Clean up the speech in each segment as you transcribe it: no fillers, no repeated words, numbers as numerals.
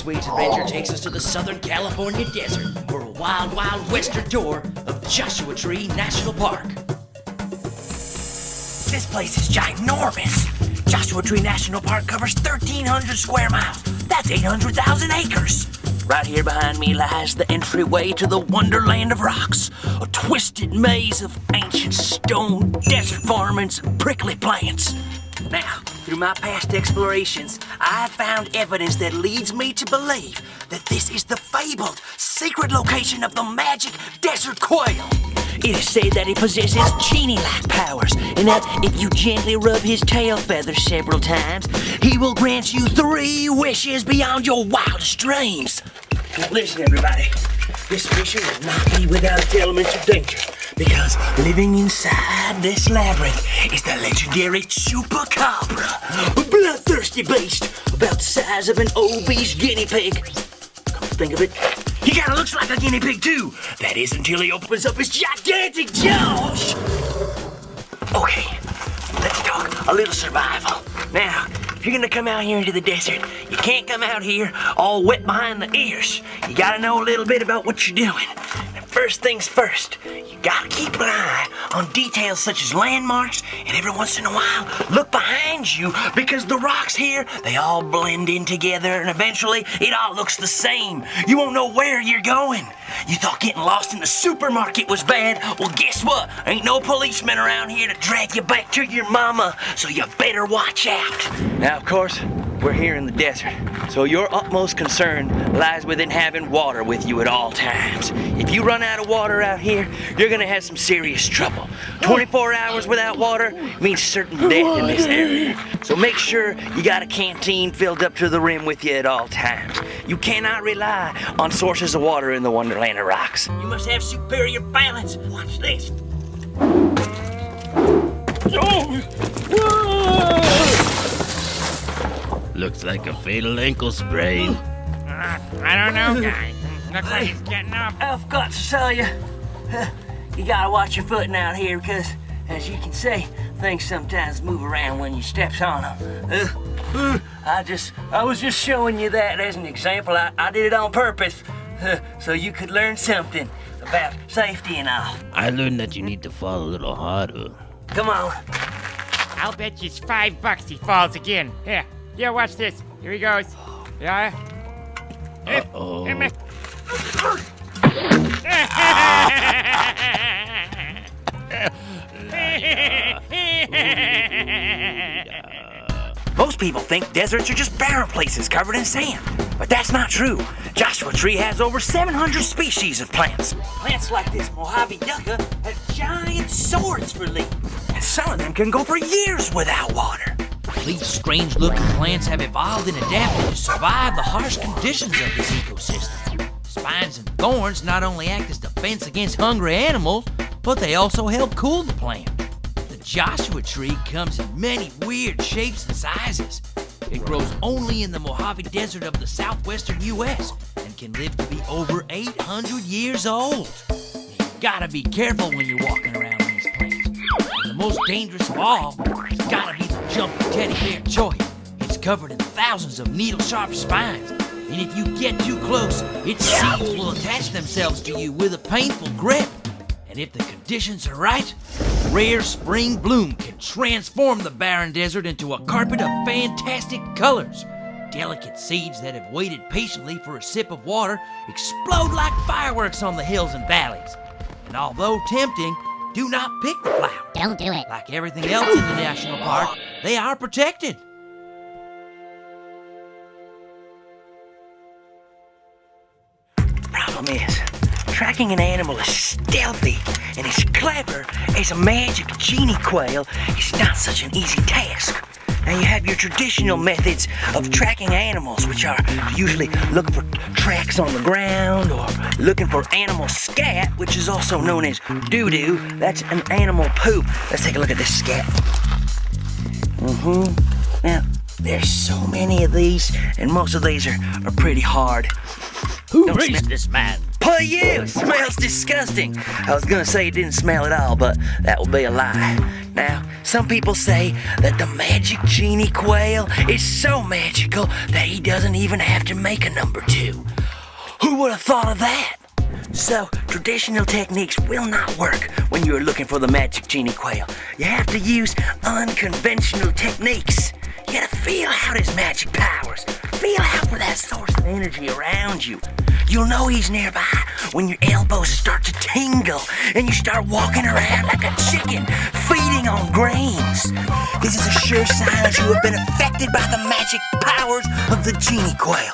This week's adventure takes us to the Southern California desert for a wild, wild western tour of Joshua Tree National Park. This place is ginormous. Joshua Tree National Park covers 1,300 square miles. That's 800,000 acres. Right here behind me lies the entryway to the Wonderland of Rocks, a twisted maze of ancient stone, desert farmings, and prickly plants. Now, through my past explorations, I've found evidence that leads me to believe that this is the fabled, secret location of the Magic Desert Quail. It is said that he possesses genie-like powers, and that if you gently rub his tail feathers several times, he will grant you 3 wishes beyond your wildest dreams. Now listen, everybody. This mission will not be without its elements of danger, because living inside this labyrinth is the legendary Chupacabra, a bloodthirsty beast about the size of an obese guinea pig. Come to think of it, he kinda looks like a guinea pig too. That is until he opens up his gigantic jaws. Okay, let's talk a little survival. Now, if you're gonna come out here into the desert, you can't come out here all wet behind the ears. You gotta know a little bit about what you're doing. And first things first, you gotta keep an eye on details such as landmarks, and every once in a while, look behind you, because the rocks here, they all blend in together, and eventually, it all looks the same. You won't know where you're going. You thought getting lost in the supermarket was bad? Well, guess what? Ain't no policeman around here to drag you back to your mama, so you better watch out. Now, of course, we're here in the desert, so your utmost concern lies within having water with you at all times. If you run out of water out here, you're gonna have some serious trouble. 24 hours without water means certain death in this area. So make sure you got a canteen filled up to the rim with you at all times. You cannot rely on sources of water in the Wonderland of Rocks. You must have superior balance. Watch this. Looks like a fatal ankle sprain. I don't know, guy. Looks like he's getting up. I've got to tell you, you gotta watch your footing out here, because, as you can see, things sometimes move around when you steps on them. I was just showing you that as an example. I did it on purpose, so you could learn something about safety and all. I learned that you need to fall a little harder. Come on. I'll bet you it's $5 he falls again. Here, watch this. Here he goes. Yeah. Uh-oh. Most people think deserts are just barren places covered in sand, but that's not true. Joshua Tree has over 700 species of plants. Plants like this Mojave yucca have giant swords for leaves, and some of them can go for years without water. These strange-looking plants have evolved and adapted to survive the harsh conditions of this ecosystem. Spines and thorns not only act as defense against hungry animals, but they also help cool the plant. The Joshua Tree comes in many weird shapes and sizes. It grows only in the Mojave Desert of the southwestern U.S. and can live to be over 800 years old. You gotta be careful when you're walking around these plants. And the most dangerous of all has gotta be the jumping teddy bear choy. It's covered in thousands of needle-sharp spines, and if you get too close, its seeds will attach themselves to you with a painful grip. And if the conditions are right, rare spring bloom can transform the barren desert into a carpet of fantastic colors. Delicate seeds that have waited patiently for a sip of water explode like fireworks on the hills and valleys. And although tempting, do not pick the flowers. Don't do it. Like everything else in the national park, they are protected. Problem is, tracking an animal as stealthy and as clever as a Magic Genie Quail is not such an easy task. Now you have your traditional methods of tracking animals, which are usually looking for tracks on the ground or looking for animal scat, which is also known as doo-doo. That's an animal poop. Let's take a look at this scat. Now, there's so many of these, and most of these are pretty hard. Who raised this man? Oh, you! It smells disgusting. I was gonna say it didn't smell at all, but that would be a lie. Now, some people say that the Magic Genie Quail is so magical that he doesn't even have to make a number 2. Who would have thought of that? So, traditional techniques will not work when you're looking for the Magic Genie Quail. You have to use unconventional techniques. You gotta feel out his magic powers. Feel out for that source of energy around you. You'll know he's nearby when your elbows start to tingle and you start walking around like a chicken feeding on grains. This is a sure sign that you have been affected by the magic powers of the Genie Quail.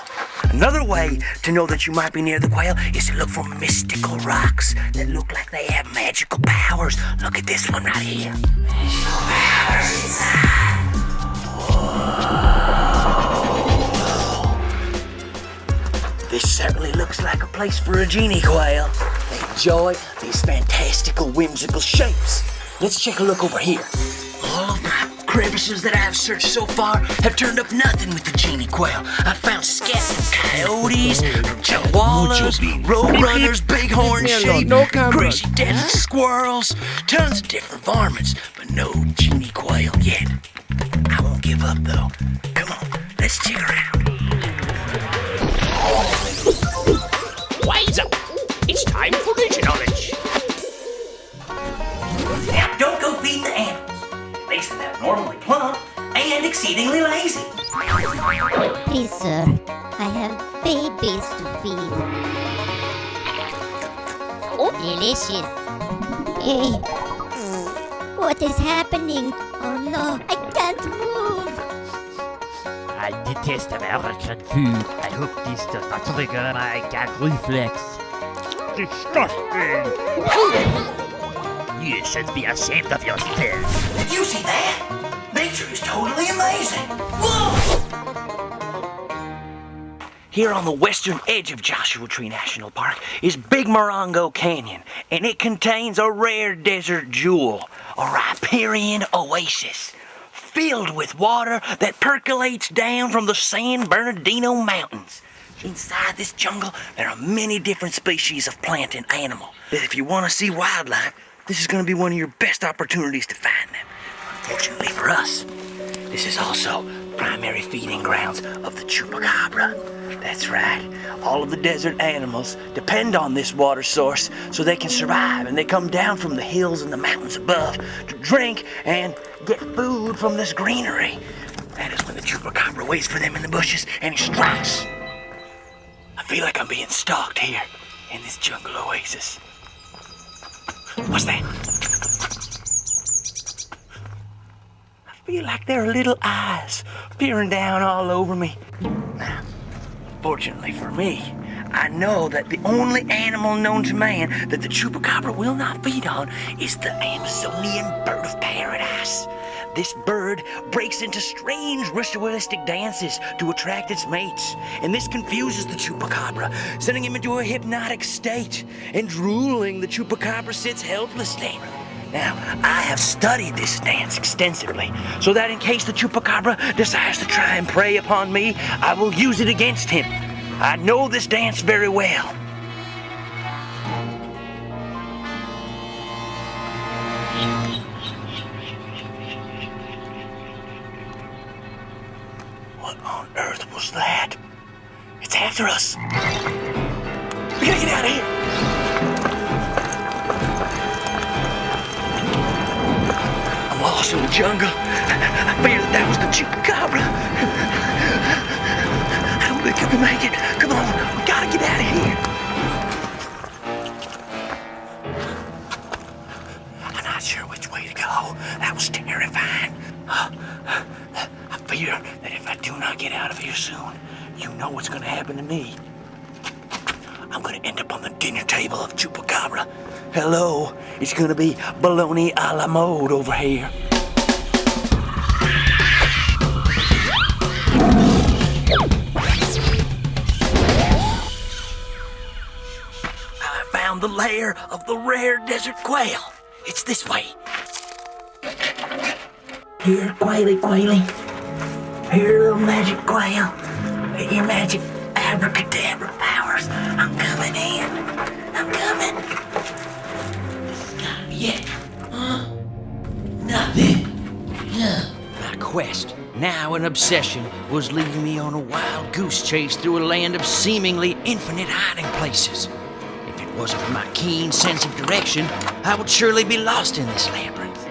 Another way to know that you might be near the quail is to look for mystical rocks that look like they have magical powers. Look at this one right here. This certainly looks like a place for a genie quail. They enjoy these fantastical, whimsical shapes. Let's take a look over here. All of my crevices that I've searched so far have turned up nothing with the genie quail. I've found scat from coyotes, chihuahuas, roadrunners, bighorn sheep, crazy desert squirrels, tons of different varmints, but no genie quail yet. I won't give up though. Come on, let's check around. Wise up! It's time for nature knowledge. Now, don't go feeding the animals. Makes them abnormally plump and exceedingly lazy. Please, sir, I have babies to feed. Oh, delicious. Hey, what is happening? Oh no, I can't move. I detest American food. I hope this does not trigger my gag reflex. Disgusting! You should be ashamed of yourself. You see that? Nature is totally amazing. Whoa! Here on the western edge of Joshua Tree National Park is Big Morongo Canyon, and it contains a rare desert jewel, a riparian oasis, filled with water that percolates down from the San Bernardino Mountains. Inside this jungle, there are many different species of plant and animal. If you want to see wildlife, this is going to be one of your best opportunities to find them. Unfortunately for us, this is also primary feeding grounds of the chupacabra. That's right. All of the desert animals depend on this water source so they can survive, and they come down from the hills and the mountains above to drink and get food from this greenery. That is when the chupacabra waits for them in the bushes and he strikes. I feel like I'm being stalked here in this jungle oasis. What's that? I feel like there are little eyes peering down all over me. Now, fortunately for me, I know that the only animal known to man that the chupacabra will not feed on is the Amazonian bird of paradise. This bird breaks into strange ritualistic dances to attract its mates, and this confuses the chupacabra, sending him into a hypnotic state. And drooling, the chupacabra sits helplessly. Now, I have studied this dance extensively, so that in case the chupacabra decides to try and prey upon me, I will use it against him. I know this dance very well. What on earth was that? It's after us. We gotta get out of here. I'm lost in the jungle. I fear that was the chupacabra. I don't think I can make it. Come on, we gotta get out of here. I'm not sure which way to go. That was terrifying. I fear that if I do not get out of here soon, you know what's gonna happen to me. I'm gonna end up on the dinner table of chupacabra. Hello, it's gonna be bologna a la mode over here. I found the lair of the rare desert quail. It's this way. Here, quaily, quaily. Here, little magic quail. With your magic abracadabra powers. I'm coming in. I'm coming. This has gotta be it. Huh? Nothing. quest, now an obsession, was leading me on a wild goose chase through a land of seemingly infinite hiding places. If it wasn't for my keen sense of direction, I would surely be lost in this labyrinth.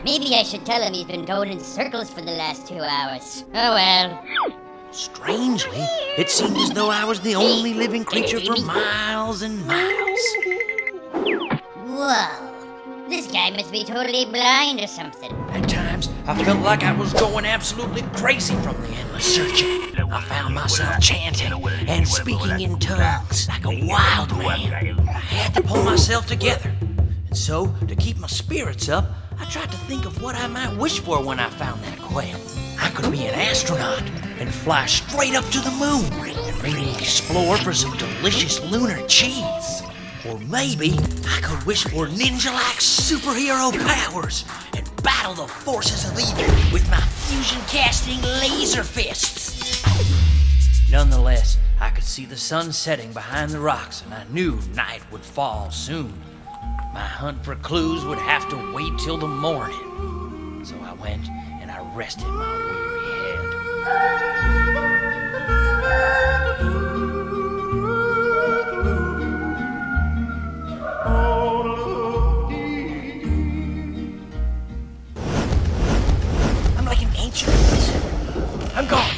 Maybe I should tell him he's been going in circles for the last 2 hours. Oh well. Strangely, it seemed as though I was the only living creature for miles and miles. Whoa. This guy must be totally blind or something. At times, I felt like I was going absolutely crazy from the endless searching. I found myself chanting and speaking in tongues like a wild man. I had to pull myself together. And so, to keep my spirits up, I tried to think of what I might wish for when I found that quail. I could be an astronaut and fly straight up to the moon and maybe explore for some delicious lunar cheese. Or maybe I could wish for ninja-like superhero powers and battle the forces of evil with my fusion-casting laser fists. Nonetheless, I could see the sun setting behind the rocks, and I knew night would fall soon. My hunt for clues would have to wait till the morning. So I went and I rested my weary head. I'm like an ancient wizard. I'm gone.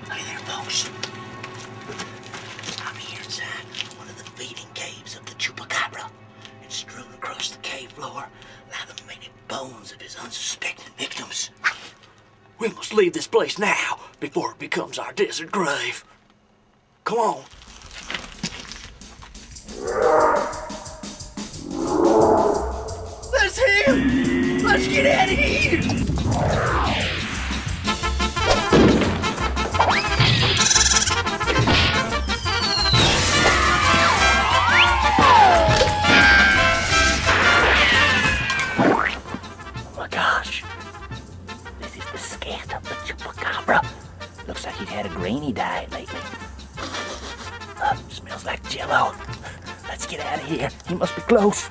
Hi there, folks. I'm here inside one of the feeding caves of the Chupacabra, and strewn across the cave floor lie the many bones of his unsuspecting victims. We must leave this place now before it becomes our desert grave. Come on. That's him! Let's get out of here! Oh my gosh. This is the scat of the Chupacabra. Looks like he'd had a grainy diet lately. Smells like Jell-O. Let's get out of here. He must be close.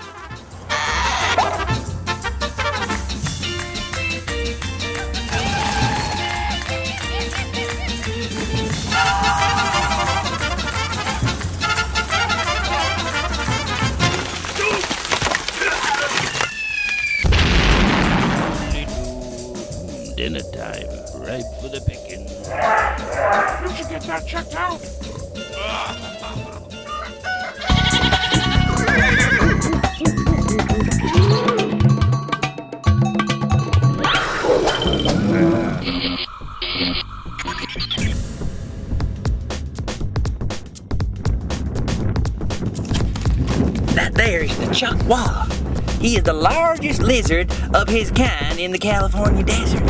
Dinner time, ripe for the picking. You should get that checked out. That there is the chuck walla. He is the largest lizard of his kind in the California desert.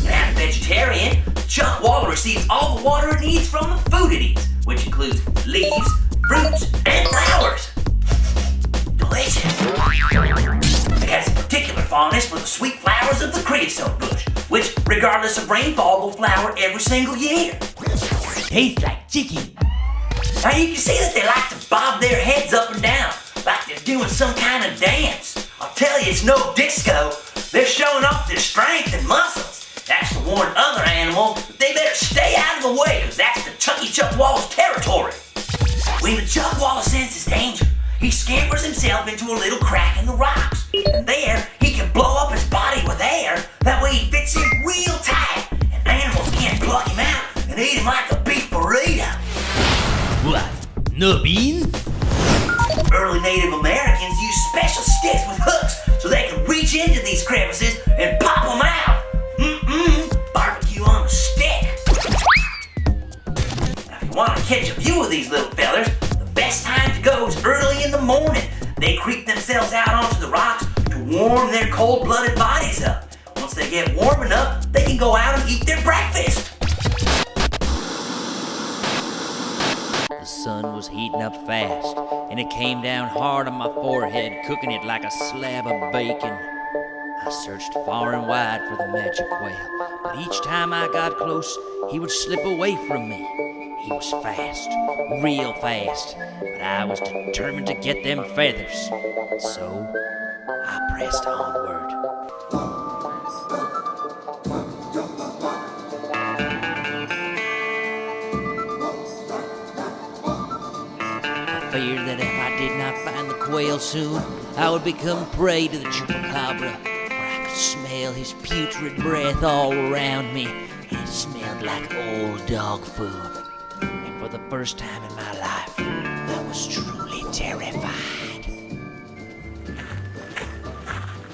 As a vegetarian, chuck walla receives all the water it needs from the food it eats, which includes leaves, fruits, and flowers. Delicious. It has a particular fondness for the sweet flowers of the creosote bush, which, regardless of rainfall, will flower every single year. Tastes like chicken. Now you can see that they like to bob their heads up and down, like they're doing some kind of dance. I'll tell you, it's no disco. They're showing off their strength and muscles. That's to warn other animals that they better stay out of the way, because that's the Chucky Chuck Walla's territory. When the Chuck Walla senses danger, he scampers himself into a little crack in the rocks. And there, he can blow up his body with air. That way he fits in real tight, and animals can't pluck him out and eat him like a beef burrito. What? No beans? Early Native Americans used special sticks with hooks so they could reach into these crevices and pop them out. Barbecue on a stick. Now, if you want to catch a view of these little fellers, the best time to go is early in the morning. They creep themselves out onto the rocks to warm their cold-blooded bodies up. Once they get warm enough, they can go out and eat their breakfast. The sun was heating up fast, and it came down hard on my forehead, cooking it like a slab of bacon. I searched far and wide for the magic quail, but each time I got close, he would slip away from me. He was fast, real fast, but I was determined to get them feathers. And so, I pressed onward. I feared that if I did not find the quail soon, I would become prey to the chupacabra, for I could smell his putrid breath all around me, and it smelled like old dog food. And for the first time in my life, I was truly terrified.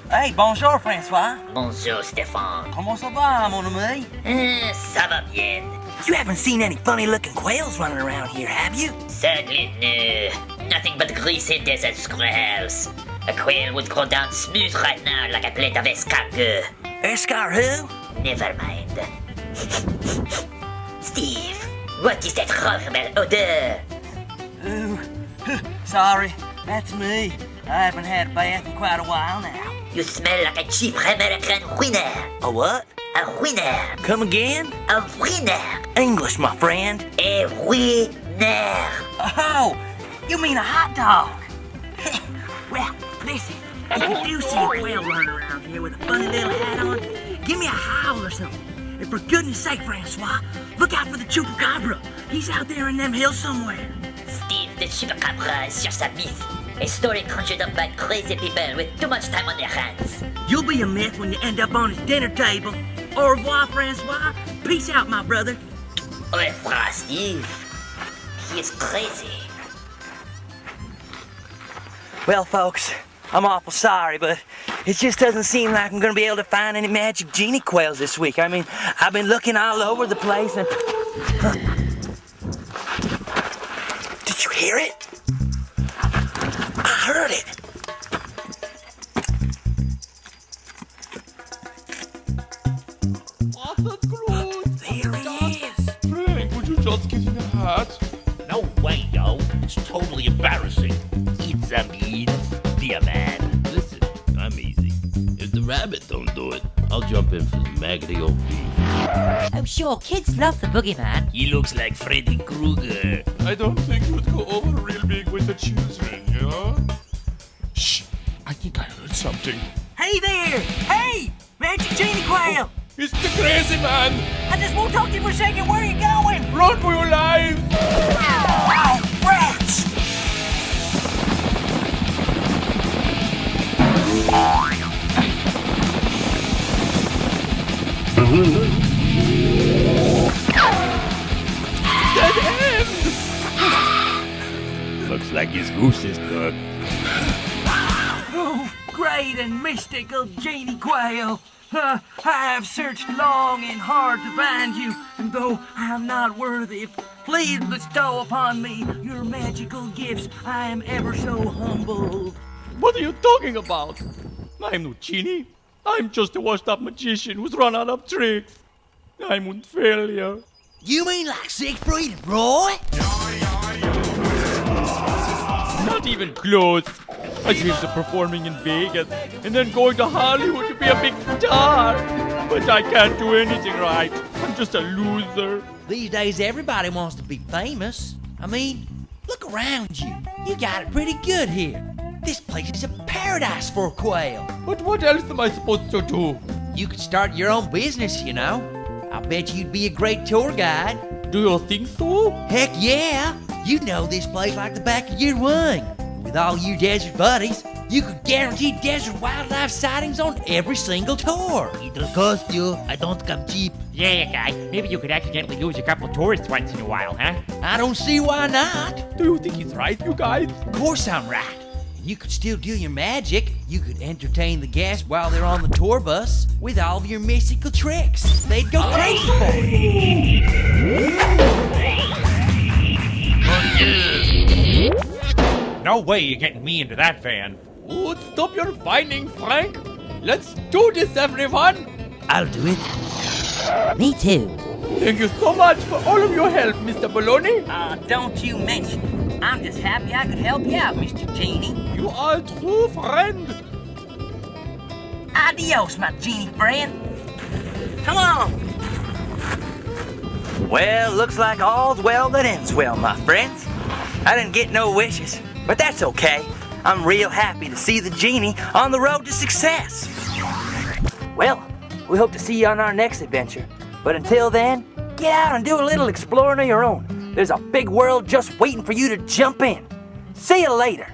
Hey, bonjour, Francois. Bonjour, Stéphane. Comment ça va, mon ami? Ça va bien. You haven't seen any funny-looking quails running around here, have you? Sadly, no. Nothing but greasy desert squirrels. A quail would go down smooth right now like a plate of escargot. Escargot? Never mind. Steve, what is that horrible odor? Ooh, sorry, that's me. I haven't had a bath in quite a while now. You smell like a cheap American winner. A what? A winner. Come again? A winner. English, my friend. A winner. Oh, you mean a hot dog? Well, listen, if you do see a quail running around here with a funny little hat on, give me a howl or something. And for goodness sake, Francois, look out for the chupacabra. He's out there in them hills somewhere. Steve, the chupacabra is just a myth. A story conjured up by crazy people with too much time on their hands. You'll be a myth when you end up on his dinner table. Au revoir, Francois. Peace out, my brother. Au revoir, Steve. He is crazy. Well, folks, I'm awful sorry, but it just doesn't seem like I'm gonna be able to find any Magic Genie Quails this week. I mean, I've been looking all over the place and... Did you hear it? I heard it. There he is. Frank, would you just give me a hat? No way, yo. It's totally embarrassing. It's a means, dear man. Listen, I'm easy. If the rabbit don't do it, I'll jump in for the maggoty old beef. Oh, sure, kids love the boogeyman. He looks like Freddy Krueger. I don't think you would go over real big with the children, yeah? Shh, I think I heard something. Hey there! Hey! Magic Genie Quail! It's the crazy man! I just won't talk to you for a second. Where are you going? Run for your life! Oh, rats! Dead end! Looks like his goose is cooked. Oh, great and mystical Genie Quail! I have searched long and hard to find you, and though I am not worthy, please bestow upon me your magical gifts. I am ever so humbled. What are you talking about? I'm no genie. I'm just a washed-up magician who's run out of tricks. I'm a failure. You mean like Siegfried and Roy? Not even close. I dreamed of performing in Vegas and then going to Hollywood to be a big star. But I can't do anything right. I'm just a loser. These days, everybody wants to be famous. I mean, look around you. You got it pretty good here. This place is a paradise for a quail. But what else am I supposed to do? You could start your own business, you know. I bet you'd be a great tour guide. Do you think so? Heck yeah! You'd know this place like the back of your wing. With all your desert buddies, you could guarantee desert wildlife sightings on every single tour. It'll cost you. I don't come cheap. Yeah, guy. Maybe you could accidentally use a couple tourists once in a while, huh? I don't see why not. Do you think he's right, you guys? Of course I'm right. You could still do your magic. You could entertain the guests while they're on the tour bus with all of your mystical tricks. They'd go crazy for it. No way you're getting me into that van. Oh, stop your whining, Frank. Let's do this, everyone. I'll do it. Me too. Thank you so much for all of your help, Mr. Baloney. Don't you mention it. I'm just happy I could help you out, Mr. Genie. You are a true friend. Adios, my genie friend. Come on. Well, looks like all's well that ends well, my friends. I didn't get no wishes, but that's okay. I'm real happy to see the genie on the road to success. Well, we hope to see you on our next adventure. But until then, get out and do a little exploring of your own. There's a big world just waiting for you to jump in. See you later.